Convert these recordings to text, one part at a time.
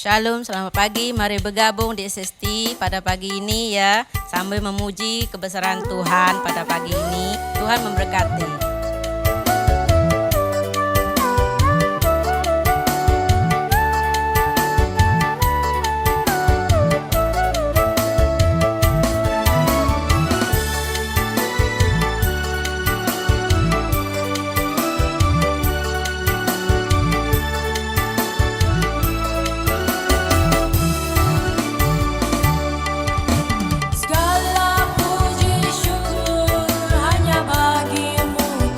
Shalom, selamat pagi. Mari bergabung di SST pada pagi ini ya, sambil memuji kebesaran Tuhan pada pagi ini. Tuhan memberkati. Segala puji syukur hanya bagimu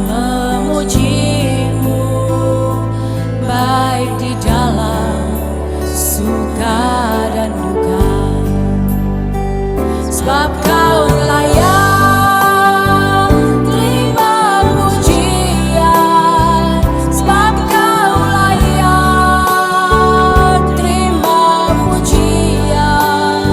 memuji-Mu, baik di dalam suka dan duka, sebab Kau layak terima pujian, sebab Kau layak terima pujian,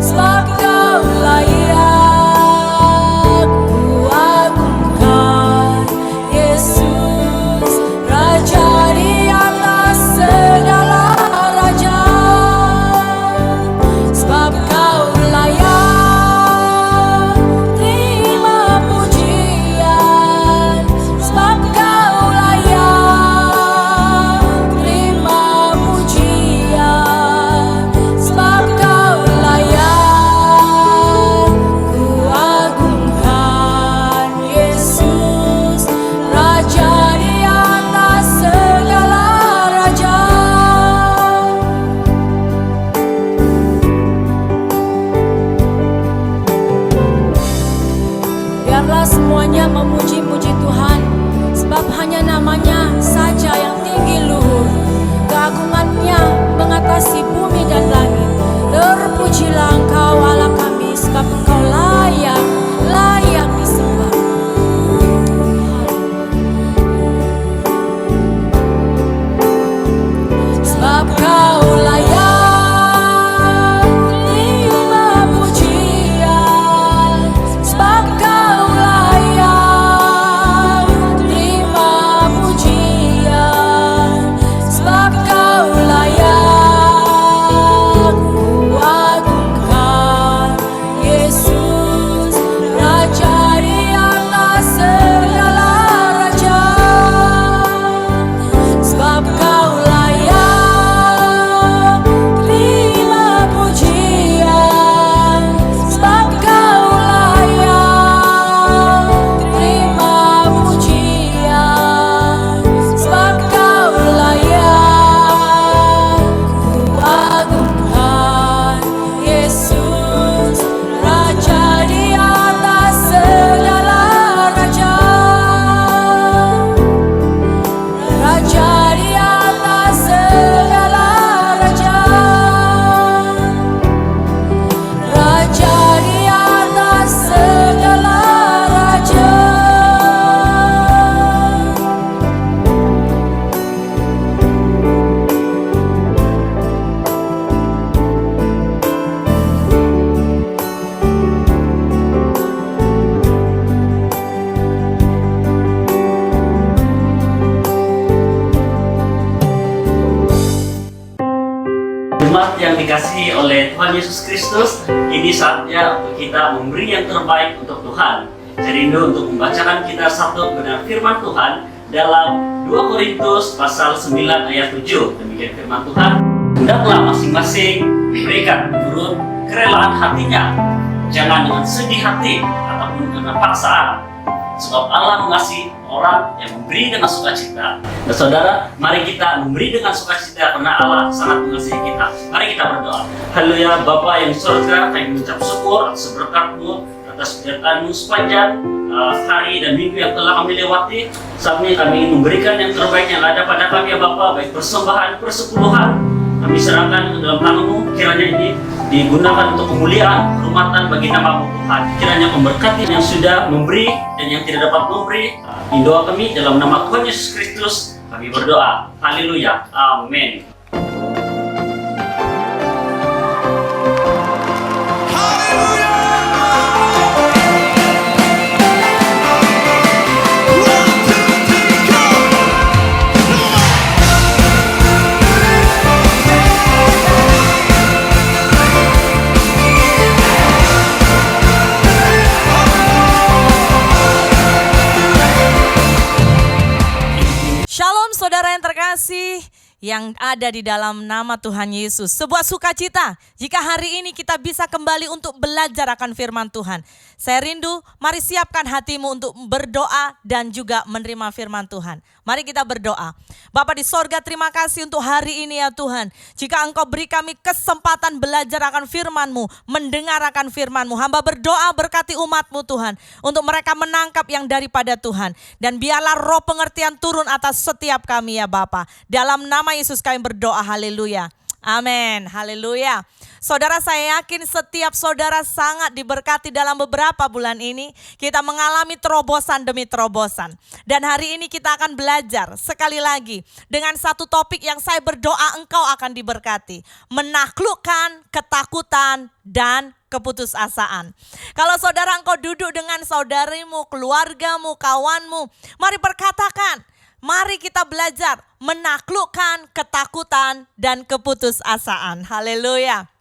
sebab Kau layak ku agungkan, Yesus, Raja di atas segala raja, sebab Kau layak terima pujian, sebab Kau layak terima pujian, sebab Kau layak ku agungkan, Yesus, Raja di atas segala raja. Biarlah semuanya memuji-puji Tuhan, sebab hanya namanya saja yang tinggi luhur. Keagungannya mengatasi bumi dan langit. Terpujilah Engkau Allah kami, sebab Engkau layak, layak disembah. Sebab Kau layak terima pujian, sebab Kau layak terima pujian, sebab Kau layak ku agungkan, Yesus, Raja di atas segala raja, sebab Kau layak terima pujian, sebab Kau layak terima pujian, sebab Kau layak ku agungkan, Yesus, Raja di atas segala raja, Raja di atas segala raja, Raja di atas segala raja. Jemaat yang dikasihi oleh Tuhan Yesus Kristus, ini saatnya untuk kita memberi yang terbaik untuk Tuhan. Saya rindu untuk membacakan kita satu kebenaran firman Tuhan dalam 2 Korintus pasal 9 ayat 7. Demikian firman Tuhan, hendaklah masing-masing diberikan menurut kerelaan hatinya, jangan dengan sedih hati ataupun karena paksaan, sebab Allah mengasihi orang yang memberi dengan sukacita. Nah saudara, mari kita memberi dengan sukacita karena Allah sangat mengasihi kita. Mari kita berdoa. Haleluya. Bapa yang di surga, kami mengucap syukur atas berkat-Mu, atas penyertaan-Mu sepanjang hari dan minggu yang telah kami lewati. Saat ini kami ingin memberikan yang terbaik yang ada pada kami ya Bapa, baik persembahan, persepuluhan, kami serahkan ke dalam tangan-Mu. Kiranya ini digunakan untuk kemuliaan, kehormatan bagi nama-Mu Tuhan. Kiranya memberkati yang sudah memberi dan yang tidak dapat memberi. Di doa kami dalam nama Tuhan Yesus Kristus kami berdoa. Haleluya. Amin. Shalom saudara yang terkasih, yang ada di dalam nama Tuhan Yesus. Sebuah sukacita jika hari ini kita bisa kembali untuk belajar akan firman Tuhan. Saya rindu, mari siapkan hatimu untuk berdoa dan juga menerima firman Tuhan. Mari kita berdoa. Bapa di sorga, terima kasih untuk hari ini ya Tuhan. Jika Engkau beri kami kesempatan belajar akan firman-Mu, mendengar akan firman-Mu. Hamba berdoa berkati umat-Mu Tuhan, untuk mereka menangkap yang daripada Tuhan. Dan biarlah roh pengertian turun atas setiap kami ya Bapa. Dalam nama Yesus kami berdoa, haleluya. Amin, haleluya. Saudara, saya yakin setiap saudara sangat diberkati dalam beberapa bulan ini. Kita mengalami terobosan demi terobosan. Dan hari ini kita akan belajar sekali lagi dengan satu topik yang saya berdoa engkau akan diberkati. Menaklukkan ketakutan dan keputusasaan. Kalau saudara engkau duduk dengan saudarimu, keluargamu, kawanmu, mari berkatakan. Mari kita belajar menaklukkan ketakutan dan keputusasaan. Haleluya.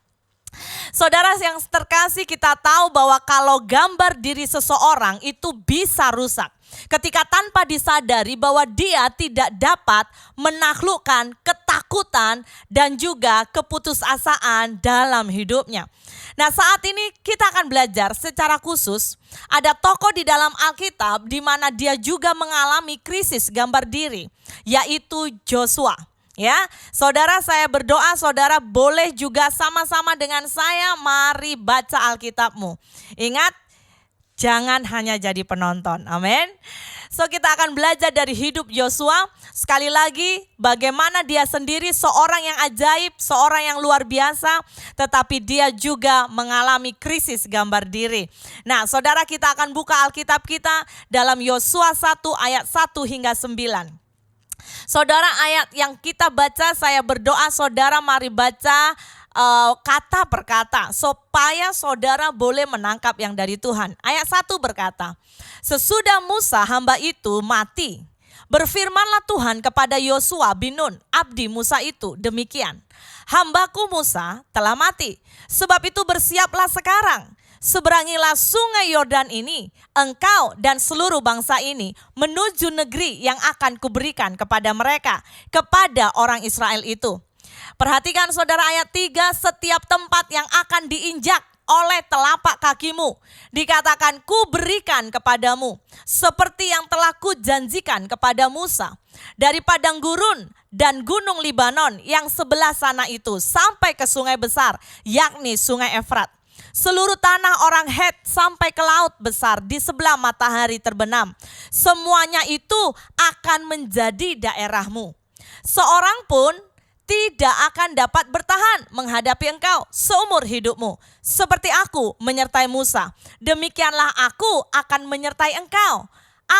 Saudara yang terkasih, kita tahu bahwa kalau gambar diri seseorang itu bisa rusak ketika tanpa disadari bahwa dia tidak dapat menaklukkan ketakutan dan juga keputusasaan dalam hidupnya. Nah, saat ini kita akan belajar secara khusus ada tokoh di dalam Alkitab di mana dia juga mengalami krisis gambar diri, yaitu Joshua. Ya, saudara, saya berdoa saudara boleh juga sama-sama dengan saya, mari baca Alkitabmu. Ingat, jangan hanya jadi penonton, amin. So kita akan belajar dari hidup Joshua. Sekali lagi bagaimana dia sendiri seorang yang ajaib, seorang yang luar biasa. Tetapi dia juga mengalami krisis gambar diri. Nah saudara, kita akan buka Alkitab kita dalam Yosua 1 ayat 1 hingga 9. Saudara, ayat yang kita baca, saya berdoa saudara mari baca kata per kata supaya saudara boleh menangkap yang dari Tuhan. Ayat 1 berkata, sesudah Musa hamba itu mati, berfirmanlah Tuhan kepada Yosua bin Nun, abdi Musa itu, demikian, hambaku Musa telah mati, sebab itu bersiaplah sekarang, seberangilah sungai Yordan ini, engkau dan seluruh bangsa ini menuju negeri yang akan kuberikan kepada mereka, kepada orang Israel itu. Perhatikan saudara ayat 3, setiap tempat yang akan diinjak oleh telapak kakimu, dikatakan ku berikan kepadamu, seperti yang telah ku janjikan kepada Musa, dari padang gurun dan gunung Libanon yang sebelah sana itu, sampai ke sungai besar, yakni sungai Efrat. Seluruh tanah orang Het sampai ke laut besar di sebelah matahari terbenam. Semuanya itu akan menjadi daerahmu. Seorang pun tidak akan dapat bertahan menghadapi engkau seumur hidupmu. Seperti aku menyertai Musa, demikianlah aku akan menyertai engkau.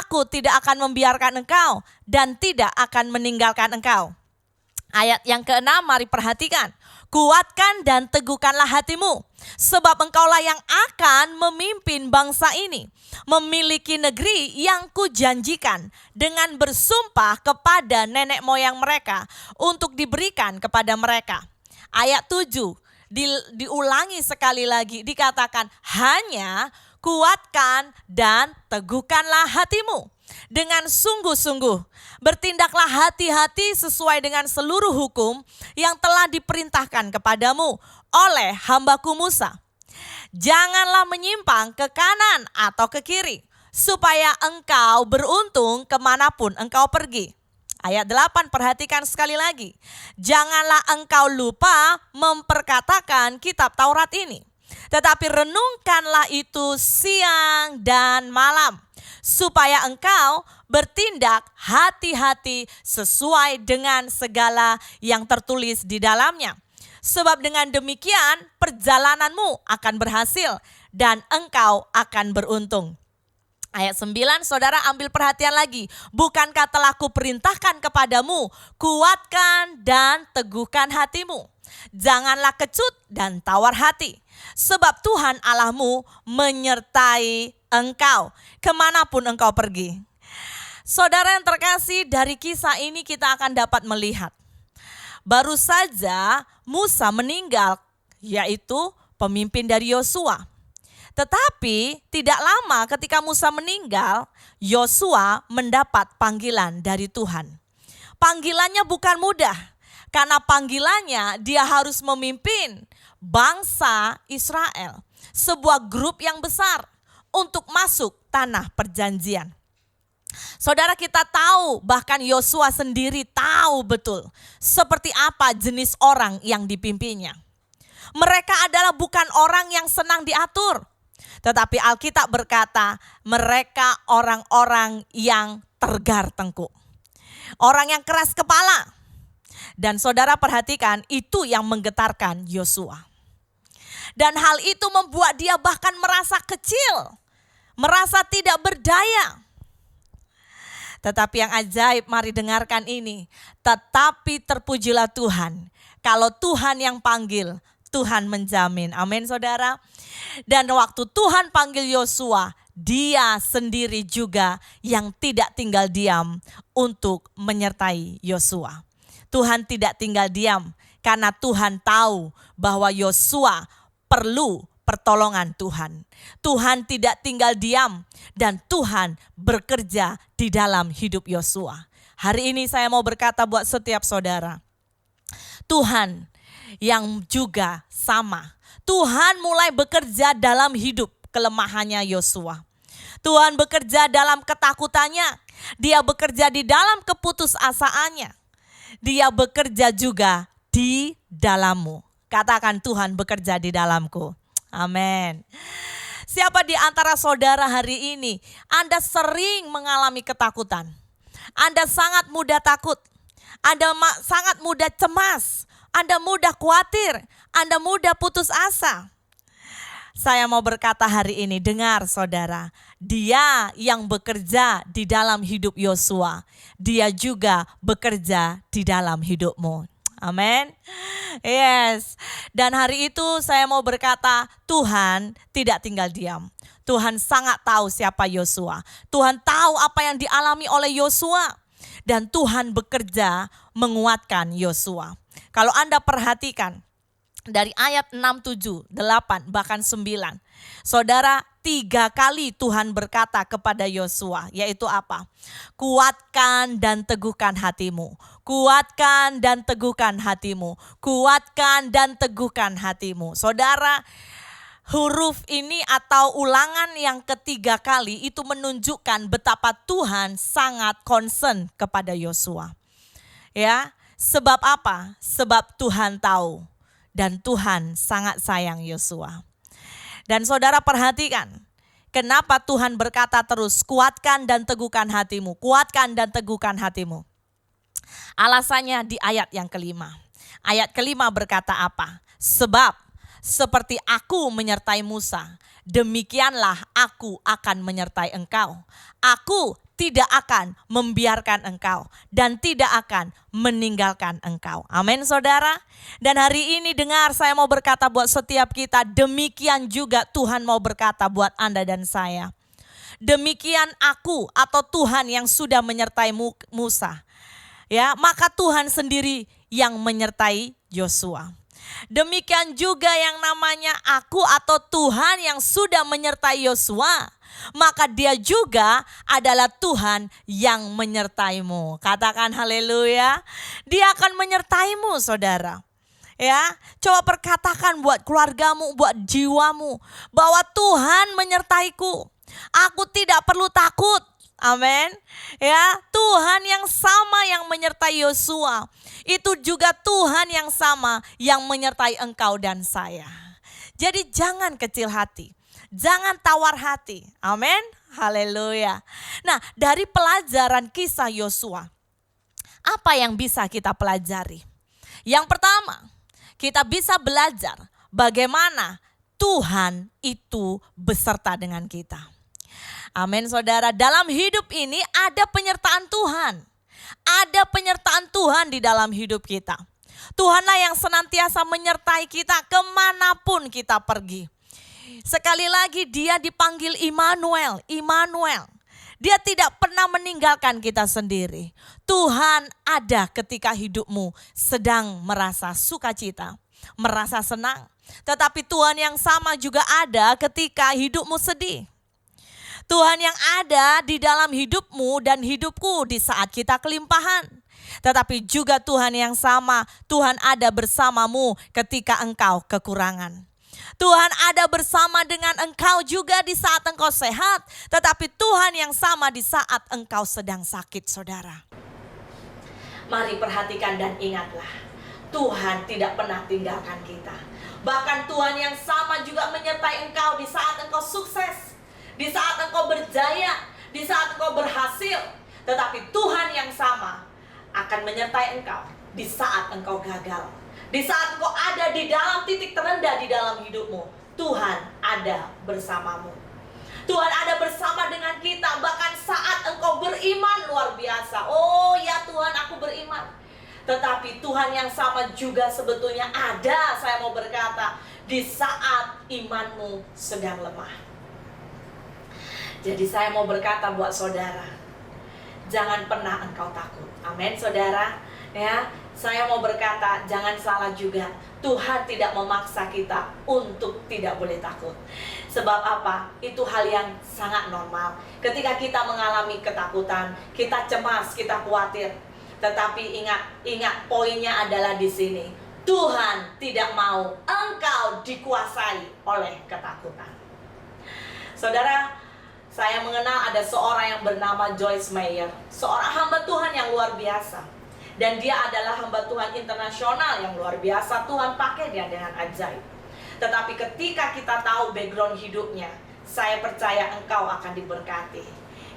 Aku tidak akan membiarkan engkau dan tidak akan meninggalkan engkau. Ayat yang ke-6, mari perhatikan. Kuatkan dan teguhkanlah hatimu, sebab engkaulah yang akan memimpin bangsa ini, memiliki negeri yang kujanjikan dengan bersumpah kepada nenek moyang mereka untuk diberikan kepada mereka. Ayat 7 diulangi sekali lagi, dikatakan hanya kuatkan dan teguhkanlah hatimu. Dengan sungguh-sungguh bertindaklah hati-hati sesuai dengan seluruh hukum yang telah diperintahkan kepadamu oleh hambaku Musa. Janganlah menyimpang ke kanan atau ke kiri, supaya engkau beruntung kemanapun engkau pergi. Ayat 8, perhatikan sekali lagi. Janganlah engkau lupa memperkatakan kitab Taurat ini, tetapi renungkanlah itu siang dan malam, supaya engkau bertindak hati-hati sesuai dengan segala yang tertulis di dalamnya. Sebab dengan demikian perjalananmu akan berhasil dan engkau akan beruntung. Ayat 9, saudara ambil perhatian lagi. Bukankah telah kuperintahkan kepadamu, kuatkan dan teguhkan hatimu. Janganlah kecut dan tawar hati. Sebab Tuhan Allahmu menyertai engkau kemanapun engkau pergi. Saudara yang terkasih, dari kisah ini kita akan dapat melihat. Baru saja Musa meninggal, yaitu pemimpin dari Yosua. Tetapi tidak lama ketika Musa meninggal, Yosua mendapat panggilan dari Tuhan. Panggilannya bukan mudah. Karena panggilannya dia harus memimpin bangsa Israel, sebuah grup yang besar untuk masuk tanah perjanjian. Saudara, kita tahu, bahkan Yosua sendiri tahu betul seperti apa jenis orang yang dipimpinnya. Mereka adalah bukan orang yang senang diatur, tetapi Alkitab berkata mereka orang-orang yang tegar tengkuk, orang yang keras kepala. Dan saudara perhatikan, itu yang menggetarkan Yosua. Dan hal itu membuat dia bahkan merasa kecil, merasa tidak berdaya. Tetapi yang ajaib, mari dengarkan ini. Tetapi terpujilah Tuhan. Kalau Tuhan yang panggil, Tuhan menjamin. Amin saudara. Dan waktu Tuhan panggil Yosua, dia sendiri juga yang tidak tinggal diam untuk menyertai Yosua. Tuhan tidak tinggal diam karena Tuhan tahu bahwa Yosua perlu pertolongan Tuhan. Tuhan tidak tinggal diam dan Tuhan bekerja di dalam hidup Yosua. Hari ini saya mau berkata buat setiap saudara, Tuhan yang juga sama. Tuhan mulai bekerja dalam hidup kelemahannya Yosua. Tuhan bekerja dalam ketakutannya. Dia bekerja di dalam keputusasaannya. Dia bekerja juga di dalammu. Katakan, Tuhan bekerja di dalamku. Amin. Siapa di antara saudara hari ini Anda sering mengalami ketakutan? Anda sangat mudah takut. Anda sangat mudah cemas. Anda mudah khawatir. Anda mudah putus asa. Saya mau berkata hari ini, dengar saudara, dia yang bekerja di dalam hidup Yosua, dia juga bekerja di dalam hidupmu. Amin. Yes. Dan hari itu saya mau berkata, Tuhan tidak tinggal diam. Tuhan sangat tahu siapa Yosua. Tuhan tahu apa yang dialami oleh Yosua. Dan Tuhan bekerja menguatkan Yosua. Kalau Anda perhatikan dari ayat 6, 7, 8, bahkan 9. Saudara, 3 kali Tuhan berkata kepada Yosua, yaitu apa? Kuatkan dan teguhkan hatimu. Kuatkan dan teguhkan hatimu. Kuatkan dan teguhkan hatimu. Saudara, huruf ini atau ulangan yang ketiga kali itu menunjukkan betapa Tuhan sangat concern kepada Yosua. Ya, sebab apa? Sebab Tuhan tahu dan Tuhan sangat sayang Yosua. Dan saudara perhatikan, kenapa Tuhan berkata terus, kuatkan dan teguhkan hatimu, kuatkan dan teguhkan hatimu. Alasannya di ayat yang kelima. Ayat kelima berkata apa? Sebab seperti aku menyertai Musa, demikianlah aku akan menyertai engkau. Aku tidak akan membiarkan engkau dan tidak akan meninggalkan engkau. Amin saudara. Dan hari ini dengar, saya mau berkata buat setiap kita, demikian juga Tuhan mau berkata buat Anda dan saya. Demikian aku atau Tuhan yang sudah menyertai Musa. Ya, maka Tuhan sendiri yang menyertai Yosua. Demikian juga yang namanya aku atau Tuhan yang sudah menyertai Yosua, maka dia juga adalah Tuhan yang menyertaimu. Katakan haleluya. Dia akan menyertaimu saudara. Ya, coba perkatakan buat keluargamu, buat jiwamu, bahwa Tuhan menyertaiku. Aku tidak perlu takut. Amin. Ya, Tuhan yang sama yang menyertai Yosua, itu juga Tuhan yang sama yang menyertai engkau dan saya. Jadi jangan kecil hati, jangan tawar hati. Amin. Haleluya. Nah, dari pelajaran kisah Yosua, apa yang bisa kita pelajari? Yang pertama, kita bisa belajar bagaimana Tuhan itu beserta dengan kita. Amin saudara, dalam hidup ini ada penyertaan Tuhan. Ada penyertaan Tuhan di dalam hidup kita. Tuhanlah yang senantiasa menyertai kita kemanapun kita pergi. Sekali lagi dia dipanggil Immanuel, Immanuel. Dia tidak pernah meninggalkan kita sendiri. Tuhan ada ketika hidupmu sedang merasa sukacita, merasa senang. Tetapi Tuhan yang sama juga ada ketika hidupmu sedih. Tuhan yang ada di dalam hidupmu dan hidupku di saat kita kelimpahan. Tetapi juga Tuhan yang sama, Tuhan ada bersamamu ketika engkau kekurangan. Tuhan ada bersama dengan engkau juga di saat engkau sehat, tetapi Tuhan yang sama di saat engkau sedang sakit, saudara. Mari perhatikan dan ingatlah, Tuhan tidak pernah tinggalkan kita. Bahkan Tuhan yang sama juga menyertai engkau di saat engkau sukses, di saat engkau berjaya, di saat engkau berhasil. Tetapi Tuhan yang sama akan menyertai engkau di saat engkau gagal. Di saat engkau ada di dalam titik terendah di dalam hidupmu, Tuhan ada bersamamu. Tuhan ada bersama dengan kita, bahkan saat engkau beriman luar biasa. Oh ya Tuhan, aku beriman. Tetapi Tuhan yang sama juga sebetulnya ada, saya mau berkata, di saat imanmu sedang lemah. Jadi saya mau berkata buat saudara, jangan pernah engkau takut. Amin, saudara. Ya, saya mau berkata, jangan salah juga. Tuhan tidak memaksa kita untuk tidak boleh takut. Sebab apa? Itu hal yang sangat normal. Ketika kita mengalami ketakutan, kita cemas, kita khawatir. Tetapi ingat poinnya adalah di sini. Tuhan tidak mau engkau dikuasai oleh ketakutan. Saudara, saya mengenal ada seorang yang bernama Joyce Meyer, seorang hamba Tuhan yang luar biasa. Dan dia adalah hamba Tuhan internasional yang luar biasa. Tuhan pakai dia dengan ajaib. Tetapi ketika kita tahu background hidupnya, saya percaya engkau akan diberkati.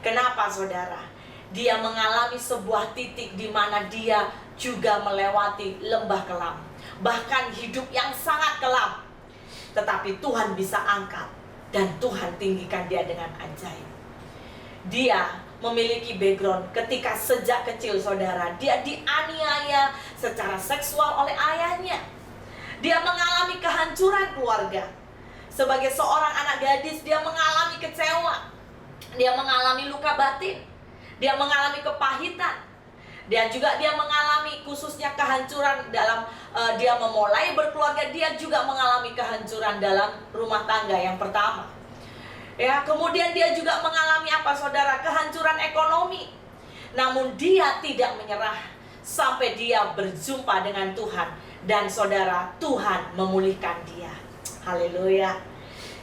Kenapa, saudara? Dia mengalami sebuah titik di mana dia juga melewati lembah kelam, bahkan hidup yang sangat kelam. Tetapi Tuhan bisa angkat dan Tuhan tinggikan dia dengan ajaib. Dia memiliki background ketika sejak kecil, saudara, dia dianiaya secara seksual oleh ayahnya. Dia mengalami kehancuran keluarga. Sebagai seorang anak gadis, dia mengalami kecewa. Dia mengalami luka batin. Dia mengalami kepahitan. Dan juga dia mengalami khususnya kehancuran dalam dia memulai berkeluarga. Dia juga mengalami kehancuran dalam rumah tangga yang pertama. Ya, kemudian dia juga mengalami apa, saudara? Kehancuran ekonomi. Namun dia tidak menyerah sampai dia berjumpa dengan Tuhan. Dan saudara, Tuhan memulihkan dia. Haleluya.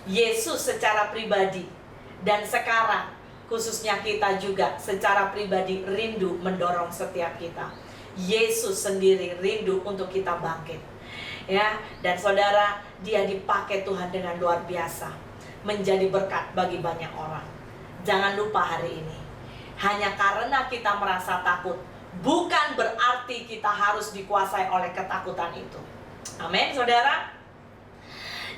Yesus secara pribadi dan sekarang khususnya kita juga secara pribadi rindu mendorong setiap kita. Yesus sendiri rindu untuk kita bangkit. Ya, dan saudara, dia dipakai Tuhan dengan luar biasa menjadi berkat bagi banyak orang. Jangan lupa hari ini, hanya karena kita merasa takut, bukan berarti kita harus dikuasai oleh ketakutan itu. Amin, saudara.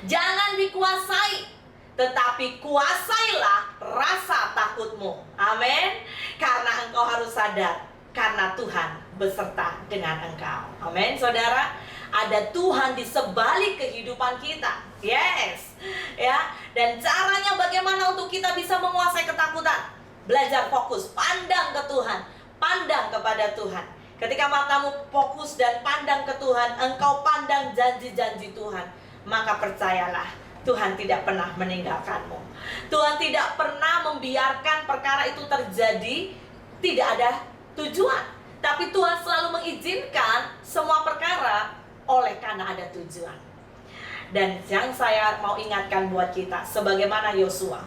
Jangan dikuasai, tetapi kuasailah rasa takutmu. Amin. Karena engkau harus sadar, karena Tuhan beserta dengan engkau. Amin, saudara. Ada Tuhan di sebalik kehidupan kita. Yes. Ya, dan caranya bagaimana untuk kita bisa menguasai ketakutan? Belajar fokus, pandang ke Tuhan, pandang kepada Tuhan. Ketika matamu fokus dan pandang ke Tuhan, engkau pandang janji-janji Tuhan, maka percayalah, Tuhan tidak pernah meninggalkanmu. Tuhan tidak pernah membiarkan perkara itu terjadi tidak ada tujuan. Tapi Tuhan selalu mengizinkan semua perkara oleh karena ada tujuan. Dan yang saya mau ingatkan buat kita, sebagaimana Yosua,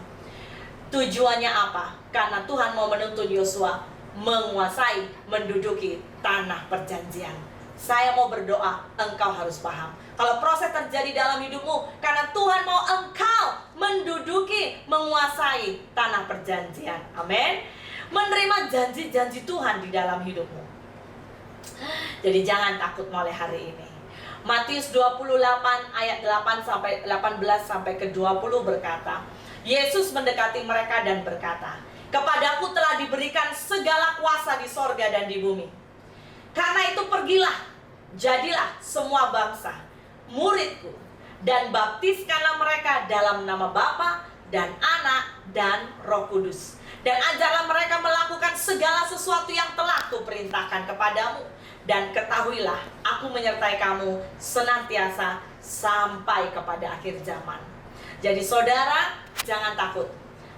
tujuannya apa? Karena Tuhan mau menuntun Yosua menguasai, menduduki tanah perjanjian. Saya mau berdoa, engkau harus paham. Kalau proses terjadi dalam hidupmu, karena Tuhan mau engkau menduduki, menguasai tanah perjanjian. Amin. Menerima janji-janji Tuhan di dalam hidupmu. Jadi jangan takut mulai hari ini. Matius 28 ayat 18 sampai ke 20 berkata, Yesus mendekati mereka dan berkata, "Kepadaku telah diberikan segala kuasa di sorga dan di bumi. Karena itu pergilah, jadilah semua bangsa muridku, dan baptiskanlah mereka dalam nama Bapa dan Anak dan Roh Kudus. Dan ajarlah mereka melakukan segala sesuatu yang telah kuperintahkan kepadamu. Dan ketahuilah, aku menyertai kamu senantiasa sampai kepada akhir zaman." Jadi saudara, jangan takut.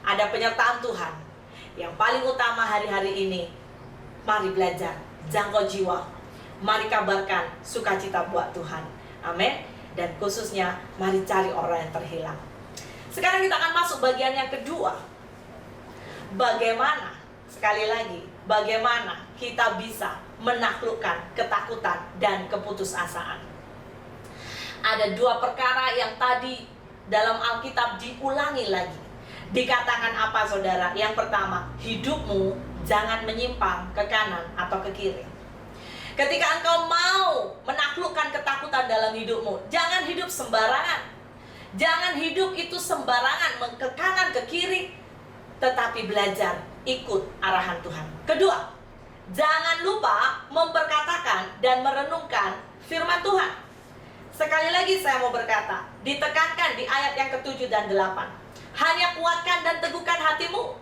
Ada penyertaan Tuhan. Yang paling utama hari-hari ini, mari belajar jangkau jiwa. Mari kabarkan sukacita buat Tuhan. Amin. Dan khususnya mari cari orang yang terhilang. Sekarang kita akan masuk bagian yang kedua. Bagaimana, sekali lagi, bagaimana kita bisa menaklukkan ketakutan dan keputusasaan. Ada dua perkara yang tadi dalam Alkitab diulangi lagi. Dikatakan apa saudara? Yang pertama, hidupmu jangan menyimpang ke kanan atau ke kiri. Ketika engkau mau menaklukkan ketakutan dalam hidupmu, jangan hidup sembarangan. Jangan hidup itu sembarangan, ke kanan ke kiri, tetapi belajar ikut arahan Tuhan. Kedua, jangan lupa memperkatakan dan merenungkan firman Tuhan. Sekali lagi saya mau berkata, ditekankan di ayat yang ke-7 dan 8. Hanya kuatkan dan teguhkan hatimu.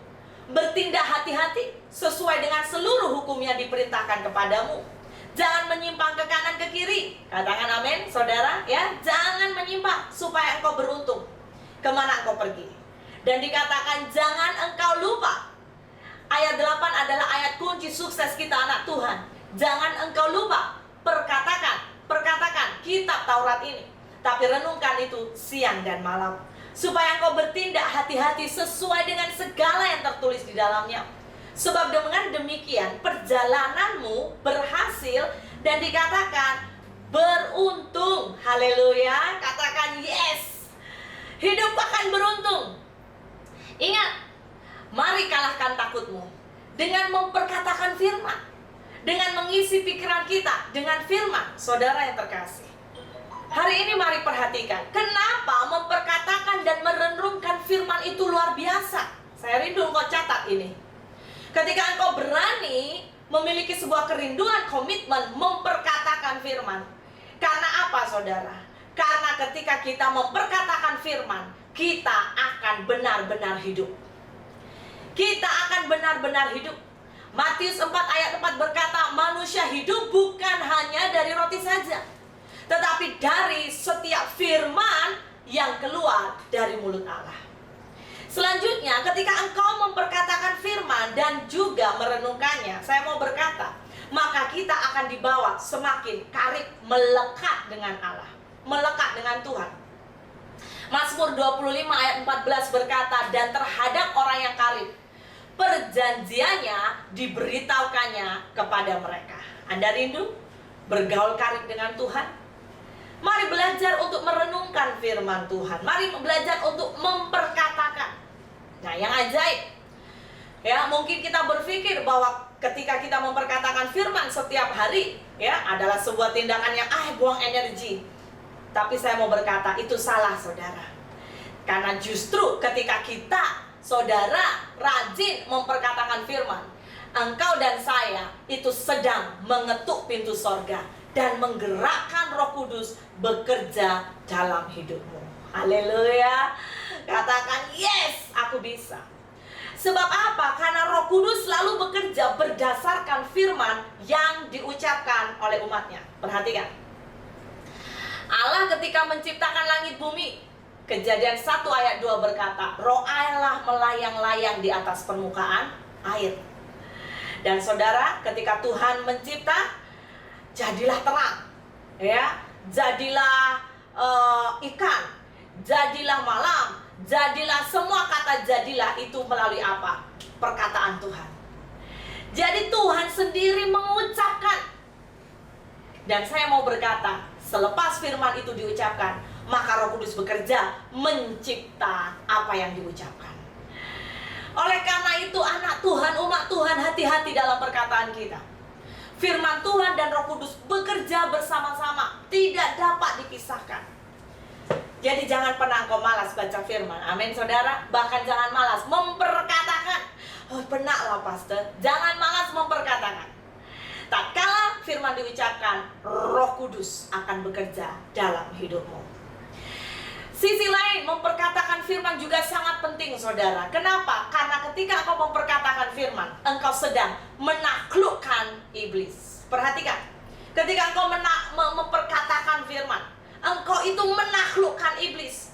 Bertindak hati-hati sesuai dengan seluruh hukum yang diperintahkan kepadamu. Jangan menyimpang ke kanan ke kiri. Katakan amin, saudara. Ya, jangan menyimpang supaya engkau beruntung kemana engkau pergi. Dan dikatakan jangan engkau lupa. Ayat 8 adalah ayat kunci sukses kita anak Tuhan. Jangan engkau lupa. Perkatakan kitab Taurat ini, tapi renungkan itu siang dan malam, supaya engkau bertindak hati-hati sesuai dengan segala yang tertulis di dalamnya. Sebab dengan demikian perjalananmu berhasil dan dikatakan beruntung. Haleluya. Katakan yes. Hidup akan beruntung. Ingat, mari kalahkan takutmu dengan memperkatakan firman, dengan mengisi pikiran kita dengan firman. Saudara yang terkasih, hari ini mari perhatikan, kenapa memperkatakan dan merenungkan firman itu luar biasa. Saya rindu engkau catat ini. Ketika engkau berani memiliki sebuah kerinduan, komitmen memperkatakan firman. Karena apa saudara? Karena ketika kita memperkatakan firman, kita akan benar-benar hidup. Kita akan benar-benar hidup. Matius 4 ayat 4 berkata, manusia hidup bukan hanya dari roti saja, tetapi dari setiap firman yang keluar dari mulut Allah. Selanjutnya, ketika engkau memperkatakan firman dan juga merenungkannya, saya mau berkata, maka kita akan dibawa semakin karib melekat dengan Allah, melekat dengan Tuhan. Mazmur 25 ayat 14 berkata, dan terhadap orang yang karib, perjanjiannya diberitahukannya kepada mereka. Anda rindu bergaul karib dengan Tuhan? Mari belajar untuk merenungkan firman Tuhan. Mari belajar untuk memperkatakan. Nah, yang ajaib, ya, mungkin kita berpikir bahwa ketika kita memperkatakan firman setiap hari, ya, adalah sebuah tindakan yang buang energi. Tapi saya mau berkata, itu salah saudara. Karena justru ketika kita, saudara, rajin memperkatakan firman, engkau dan saya itu sedang mengetuk pintu sorga dan menggerakkan Roh Kudus bekerja dalam hidupmu. Haleluya. Katakan yes, aku bisa. Sebab apa? Karena Roh Kudus selalu bekerja berdasarkan firman yang diucapkan oleh umatnya. Perhatikan, Allah ketika menciptakan langit bumi, Kejadian 1 ayat 2 berkata, Roh Allah melayang-layang di atas permukaan air. Dan saudara, ketika Tuhan mencipta, jadilah terang, ya, jadilah ikan, jadilah malam, jadilah, semua kata jadilah itu melalui apa? Perkataan Tuhan. Jadi Tuhan sendiri mengucapkan. Dan saya mau berkata, selepas firman itu diucapkan, maka Roh Kudus bekerja mencipta apa yang diucapkan. Oleh karena itu anak Tuhan, umat Tuhan, hati-hati dalam perkataan kita. Firman Tuhan dan Roh Kudus bekerja bersama-sama, tidak dapat dipisahkan. Jadi jangan pernah kau malas baca firman. Amin saudara. Bahkan jangan malas memperkatakan. Penaklah pastor. Jangan malas memperkatakan. Tatkala firman diucapkan, Roh Kudus akan bekerja dalam hidupmu. Sisi lain, memperkatakan firman juga sangat penting saudara. Kenapa? Karena ketika engkau memperkatakan firman, engkau sedang menaklukkan iblis. Perhatikan, ketika engkau memperkatakan firman, engkau itu menaklukkan iblis.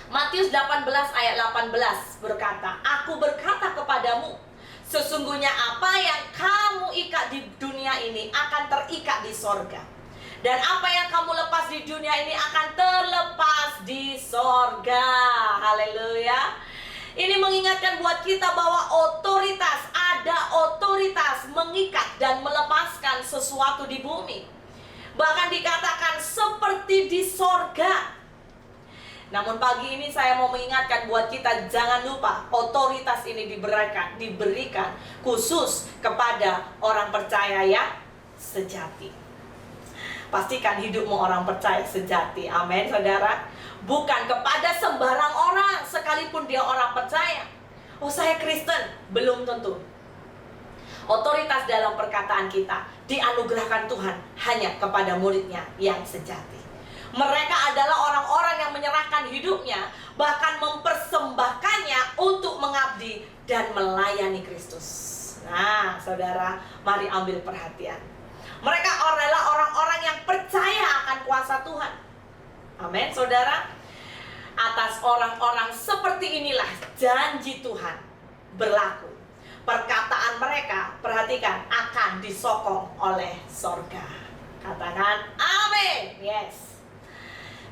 Matius 18 ayat 18 berkata, Aku berkata kepadamu, sesungguhnya apa yang kamu ikat di dunia ini akan terikat di sorga. Dan apa yang kamu lepas di dunia ini akan terlepas di sorga. Haleluya. Ini mengingatkan buat kita bahwa ada otoritas mengikat dan melepaskan sesuatu di bumi. Bahkan dikatakan seperti di sorga. Namun pagi ini saya mau mengingatkan buat kita, jangan lupa otoritas ini diberikan khusus kepada orang percaya yang sejati. Pastikan hidupmu orang percaya sejati. Amin, saudara. Bukan kepada sembarang orang, sekalipun dia orang percaya. Oh, saya Kristen, belum tentu. Otoritas dalam perkataan kita dianugerahkan Tuhan hanya kepada muridnya yang sejati. Mereka adalah orang-orang yang menyerahkan hidupnya, bahkan mempersembahkannya untuk mengabdi dan melayani Kristus. Nah, saudara, mari ambil perhatian. Mereka adalah orang-orang yang percaya akan kuasa Tuhan. Amin, saudara. Atas orang-orang seperti inilah janji Tuhan berlaku. Perkataan mereka, perhatikan, akan disokong oleh sorga. Katakan amin. Yes.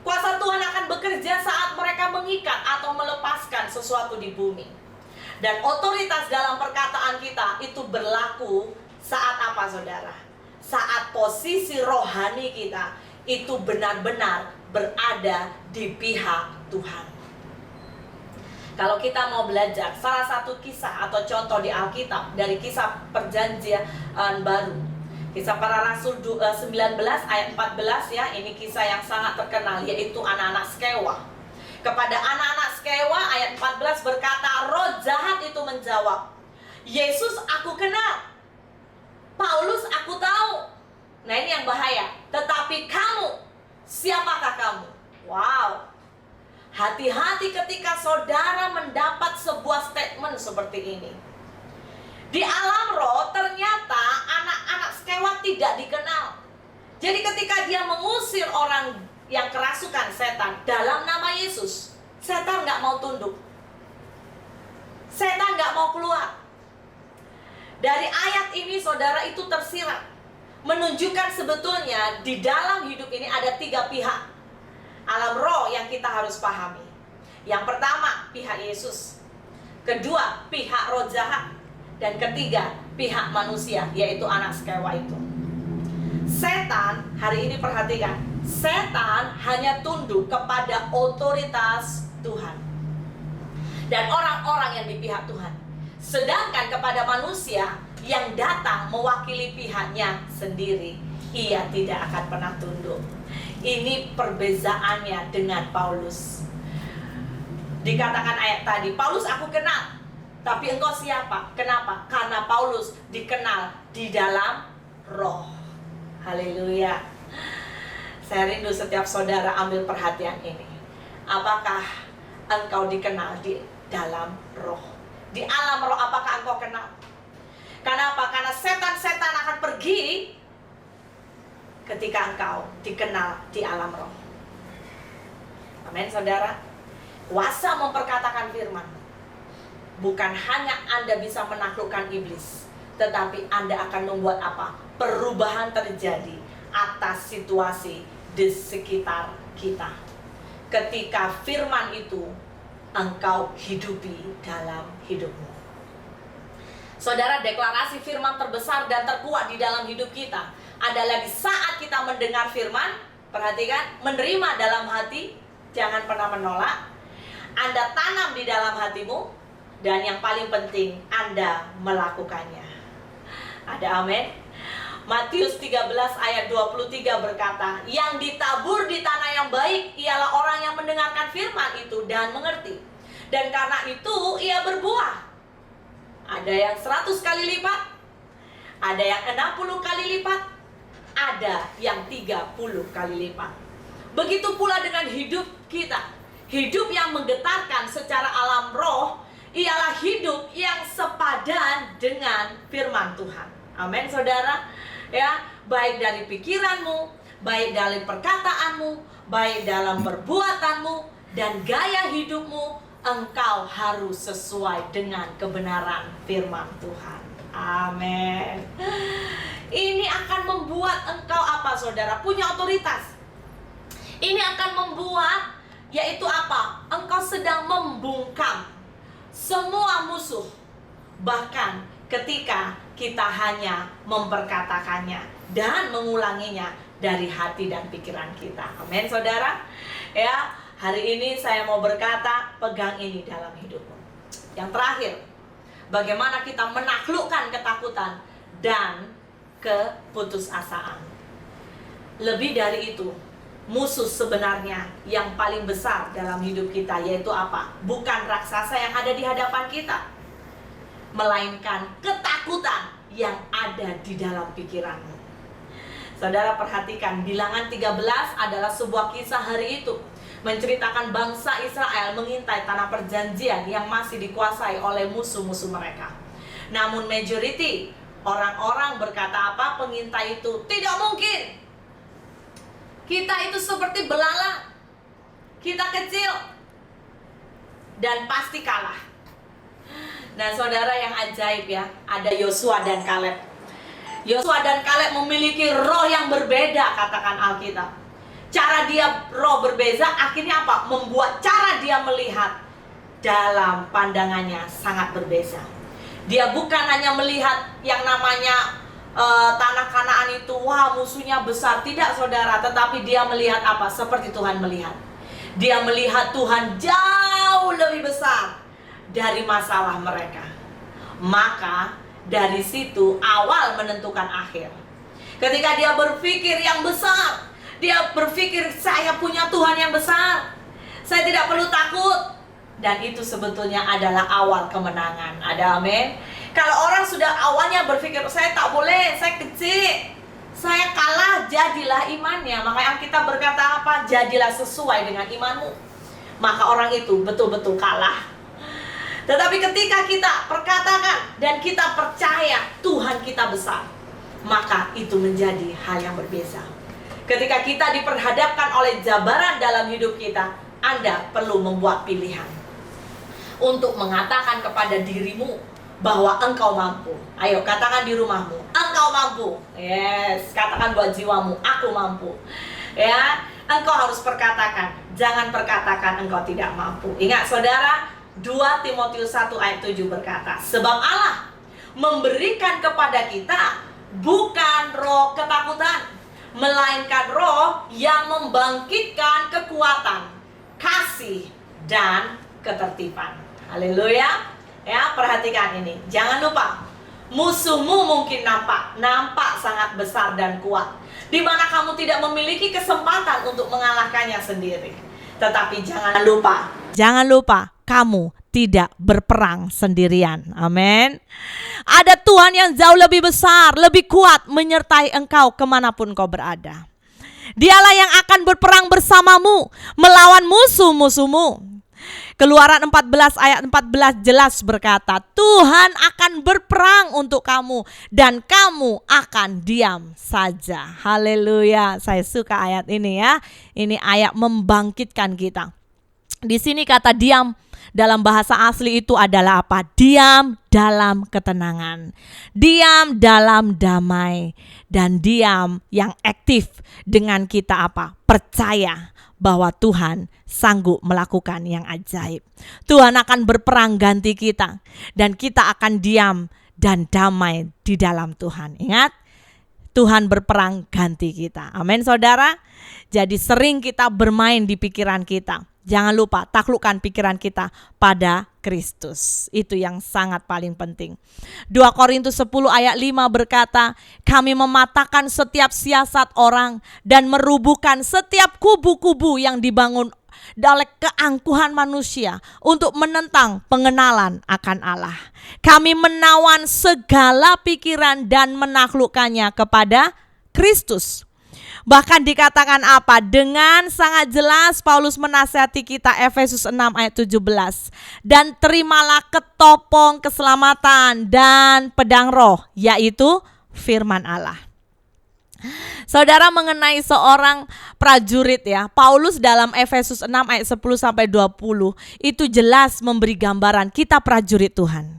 Kuasa Tuhan akan bekerja saat mereka mengikat atau melepaskan sesuatu di bumi. Dan otoritas dalam perkataan kita itu berlaku saat apa, saudara? Saat posisi rohani kita itu benar-benar berada di pihak Tuhan. Kalau kita mau belajar salah satu kisah atau contoh di Alkitab dari kisah perjanjian baru, kisah para rasul 19 ayat 14 ya, ini kisah yang sangat terkenal, yaitu anak-anak Skewa. Kepada anak-anak Skewa ayat 14 berkata, roh jahat itu menjawab, Yesus aku kenal, Paulus aku tahu. Nah, ini yang bahaya. Tetapi kamu, siapakah kamu? Wow. Hati-hati ketika saudara mendapat sebuah statement seperti ini. Di alam roh ternyata anak-anak Skewa tidak dikenal. Jadi ketika dia mengusir orang yang kerasukan setan dalam nama Yesus, setan nggak mau tunduk. Setan nggak mau keluar. Dari ayat ini saudara itu tersirat, menunjukkan sebetulnya di dalam hidup ini ada 3 pihak alam roh yang kita harus pahami. Yang pertama, pihak Yesus. Kedua, pihak roh jahat. Dan ketiga, pihak manusia, yaitu anak Skewa itu. Setan, hari ini perhatikan, setan hanya tunduk kepada otoritas Tuhan dan orang-orang yang di pihak Tuhan. Sedangkan kepada manusia yang datang mewakili pihaknya sendiri, ia tidak akan pernah tunduk. Ini perbezaannya dengan Paulus. Dikatakan ayat tadi, Paulus aku kenal, tapi engkau siapa? Kenapa? Karena Paulus dikenal di dalam roh. Haleluya. Saya rindu setiap saudara ambil perhatian ini. Apakah engkau dikenal di dalam roh? Di alam roh apakah engkau kenal? Kenapa? Karena setan-setan akan pergi ketika engkau dikenal di alam roh. Amin, saudara. Kuasa memperkatakan firman. Bukan hanya Anda bisa menaklukkan iblis, tetapi Anda akan membuat apa? Perubahan terjadi atas situasi di sekitar kita. Ketika firman itu engkau hidupi dalam hidupmu. Saudara, deklarasi firman terbesar dan terkuat di dalam hidup kita adalah di saat kita mendengar firman, perhatikan, menerima dalam hati, jangan pernah menolak. Anda tanam di dalam hatimu, dan yang paling penting, Anda melakukannya. Ada amin? Matius 13 ayat 23 berkata, yang ditabur di tanah yang baik ialah orang yang mendengarkan firman itu dan mengerti. Dan karena itu ia berbuah. Ada yang 100 kali lipat, ada yang 60 kali lipat, ada yang 30 kali lipat. Begitu pula dengan hidup kita. Hidup yang menggetarkan secara alam roh ialah hidup yang sepadan dengan firman Tuhan. Amin, saudara. Ya, baik dari pikiranmu, baik dari perkataanmu, baik dalam perbuatanmu dan gaya hidupmu, engkau harus sesuai dengan kebenaran firman Tuhan. Amin. Ini akan membuat engkau apa saudara? Punya otoritas. Ini akan membuat, yaitu apa? Engkau sedang membungkam semua musuh. Bahkan ketika kita hanya memperkatakannya dan mengulanginya dari hati dan pikiran kita. Amin saudara. Ya, hari ini saya mau berkata, pegang ini dalam hidupmu. Yang terakhir, bagaimana kita menaklukkan ketakutan dan keputusasaan. Lebih dari itu, musuh sebenarnya yang paling besar dalam hidup kita yaitu apa? Bukan raksasa yang ada di hadapan kita, melainkan ketakutan yang ada di dalam pikiranmu. Saudara perhatikan, Bilangan 13 adalah sebuah kisah hari itu, menceritakan bangsa Israel mengintai tanah perjanjian yang masih dikuasai oleh musuh-musuh mereka. Namun majority orang-orang berkata apa? Pengintai itu, tidak mungkin. Kita itu seperti belalang, kita kecil dan pasti kalah. Nah saudara, yang ajaib ya, ada Yosua dan Kaleb. Yosua dan Kaleb memiliki roh yang berbeda, katakan Alkitab. Cara dia roh berbeda, akhirnya apa? Membuat cara dia melihat dalam pandangannya sangat berbeda. Dia bukan hanya melihat yang namanya tanah Kanaan itu, wah musuhnya besar. Tidak saudara, tetapi dia melihat apa? Seperti Tuhan melihat. Dia melihat Tuhan jauh lebih besar dari masalah mereka. Maka dari situ awal menentukan akhir. Ketika dia berpikir yang besar, dia berpikir saya punya Tuhan yang besar, saya tidak perlu takut. Dan itu sebetulnya adalah awal kemenangan. Ada amin. Kalau orang sudah awalnya berpikir saya tak boleh, saya kecil, saya kalah, jadilah imannya. Makanya kita berkata apa? Jadilah sesuai dengan imanmu. Maka orang itu betul-betul kalah. Tetapi ketika kita perkatakan dan kita percaya Tuhan kita besar, maka itu menjadi hal yang berbeda. Ketika kita diperhadapkan oleh jabaran dalam hidup kita, Anda perlu membuat pilihan untuk mengatakan kepada dirimu bahwa engkau mampu. Ayo katakan di rumahmu, engkau mampu. Yes, katakan buat jiwamu, aku mampu. Ya, engkau harus perkatakan, jangan perkatakan engkau tidak mampu. Ingat saudara, 2 Timotius 1 ayat 7 berkata, sebab Allah memberikan kepada kita bukan roh ketakutan, melainkan roh yang membangkitkan kekuatan, kasih, dan ketertiban. Haleluya. Ya, perhatikan ini. Jangan lupa, musuhmu mungkin nampak sangat besar dan kuat, di mana kamu tidak memiliki kesempatan untuk mengalahkannya sendiri. Tetapi jangan lupa, kamu tidak berperang sendirian. Amin. Ada Tuhan yang jauh lebih besar, lebih kuat menyertai engkau kemanapun kau berada. Dialah yang akan berperang bersamamu melawan musuh-musuhmu. Keluaran 14 ayat 14 jelas berkata, Tuhan akan berperang untuk kamu dan kamu akan diam saja. Haleluya. Saya suka ayat ini ya. Ini ayat membangkitkan kita. Di sini kata diam dalam bahasa asli itu adalah apa? Diam dalam ketenangan, diam dalam damai, dan diam yang aktif dengan kita apa? Percaya bahwa Tuhan sanggup melakukan yang ajaib. Tuhan akan berperang ganti kita, dan kita akan diam dan damai di dalam Tuhan. Ingat, Tuhan berperang ganti kita. Amin saudara. Jadi sering kita bermain di pikiran kita. Jangan lupa taklukkan pikiran kita pada Kristus. Itu yang sangat paling penting. 2 Korintus 10 ayat 5 berkata, kami mematahkan setiap siasat orang dan merubuhkan setiap kubu-kubu yang dibangun oleh keangkuhan manusia untuk menentang pengenalan akan Allah. Kami menawan segala pikiran dan menaklukkannya kepada Kristus. Bahkan dikatakan apa? Dengan sangat jelas Paulus menasihati kita, Efesus 6 ayat 17. Dan terimalah ketopong keselamatan dan pedang roh, yaitu firman Allah. Saudara, mengenai seorang prajurit ya, Paulus dalam Efesus 6 ayat 10 sampai 20 itu jelas memberi gambaran kita prajurit Tuhan.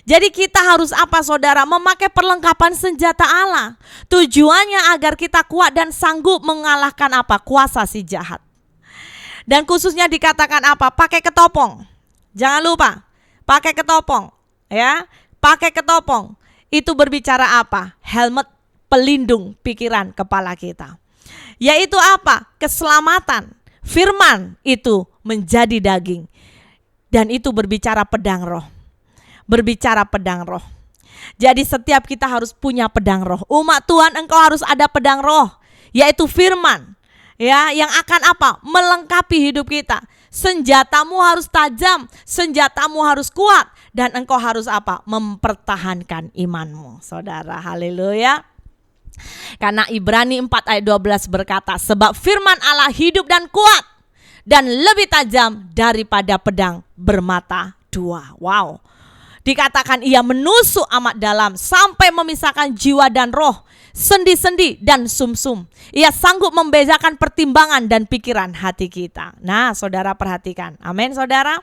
Jadi kita harus apa saudara? Memakai perlengkapan senjata Allah. Tujuannya agar kita kuat dan sanggup mengalahkan apa? Kuasa si jahat. Dan khususnya dikatakan apa? Pakai ketopong. Jangan lupa, pakai ketopong. Ya, pakai ketopong. Itu berbicara apa? Helmet pelindung pikiran kepala kita. Yaitu apa? Keselamatan. Firman itu menjadi daging. Dan itu berbicara pedang roh. Berbicara pedang roh. Jadi setiap kita harus punya pedang roh. Umat Tuhan, engkau harus ada pedang roh, yaitu firman. Ya, yang akan apa? Melengkapi hidup kita. Senjatamu harus tajam, senjatamu harus kuat, dan engkau harus apa? Mempertahankan imanmu. Saudara, haleluya. Karena Ibrani 4 ayat 12 berkata, sebab firman Allah hidup dan kuat dan lebih tajam daripada pedang bermata dua. Wow. Dikatakan ia menusuk amat dalam sampai memisahkan jiwa dan roh, sendi-sendi dan sumsum. Ia sanggup membedakan pertimbangan dan pikiran hati kita. Nah, saudara perhatikan. Amin, saudara.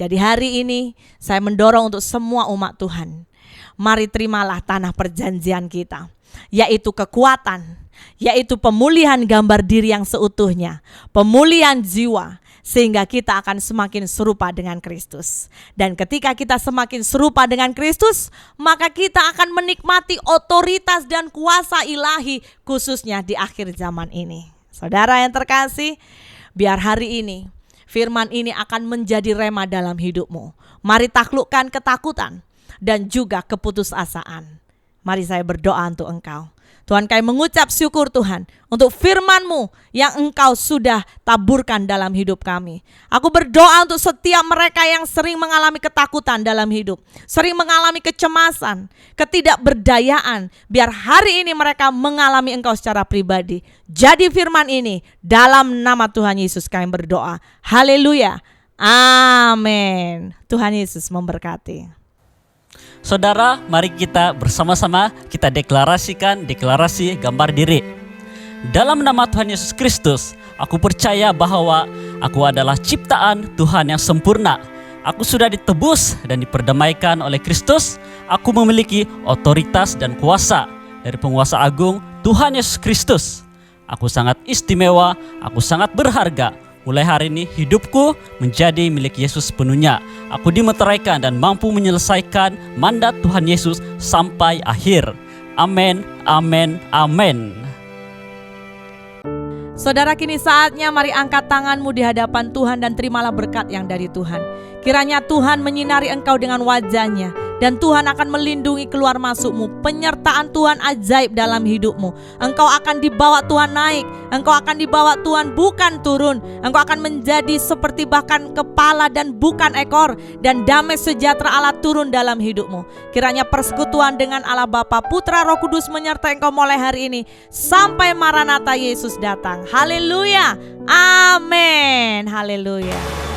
Jadi hari ini saya mendorong untuk semua umat Tuhan. Mari terimalah tanah perjanjian kita, yaitu kekuatan, yaitu pemulihan gambar diri yang seutuhnya, pemulihan jiwa, sehingga kita akan semakin serupa dengan Kristus. Dan ketika kita semakin serupa dengan Kristus, maka kita akan menikmati otoritas dan kuasa ilahi, khususnya di akhir zaman ini. Saudara yang terkasih, biar hari ini firman ini akan menjadi rema dalam hidupmu. Mari taklukkan ketakutan dan juga keputusasaan. Mari saya berdoa untuk engkau. Tuhan, kami mengucap syukur Tuhan untuk firman-Mu yang Engkau sudah taburkan dalam hidup kami. Aku berdoa untuk setiap mereka yang sering mengalami ketakutan dalam hidup, sering mengalami kecemasan, ketidakberdayaan. Biar hari ini mereka mengalami Engkau secara pribadi. Jadi firman ini dalam nama Tuhan Yesus kami berdoa. Haleluya. Amin. Tuhan Yesus memberkati. Saudara, mari kita bersama-sama kita deklarasikan deklarasi gambar diri. Dalam nama Tuhan Yesus Kristus, aku percaya bahwa aku adalah ciptaan Tuhan yang sempurna. Aku sudah ditebus dan diperdamaikan oleh Kristus. Aku memiliki otoritas dan kuasa dari penguasa agung Tuhan Yesus Kristus. Aku sangat istimewa, aku sangat berharga. Mulai hari ini hidupku menjadi milik Yesus sepenuhnya. Aku dimeteraikan dan mampu menyelesaikan mandat Tuhan Yesus sampai akhir. Amin, amin, amin. Saudara, kini saatnya mari angkat tanganmu di hadapan Tuhan dan terimalah berkat yang dari Tuhan. Kiranya Tuhan menyinari engkau dengan wajahnya dan Tuhan akan melindungi keluar masukmu. Penyertaan Tuhan ajaib dalam hidupmu. Engkau akan dibawa Tuhan naik, engkau akan dibawa Tuhan bukan turun. Engkau akan menjadi seperti bahkan kepala dan bukan ekor, dan damai sejahtera Allah turun dalam hidupmu. Kiranya persekutuan dengan Allah Bapa, Putra, Roh Kudus menyertai engkau mulai hari ini sampai Maranatha Yesus datang. Haleluya. Amin. Haleluya.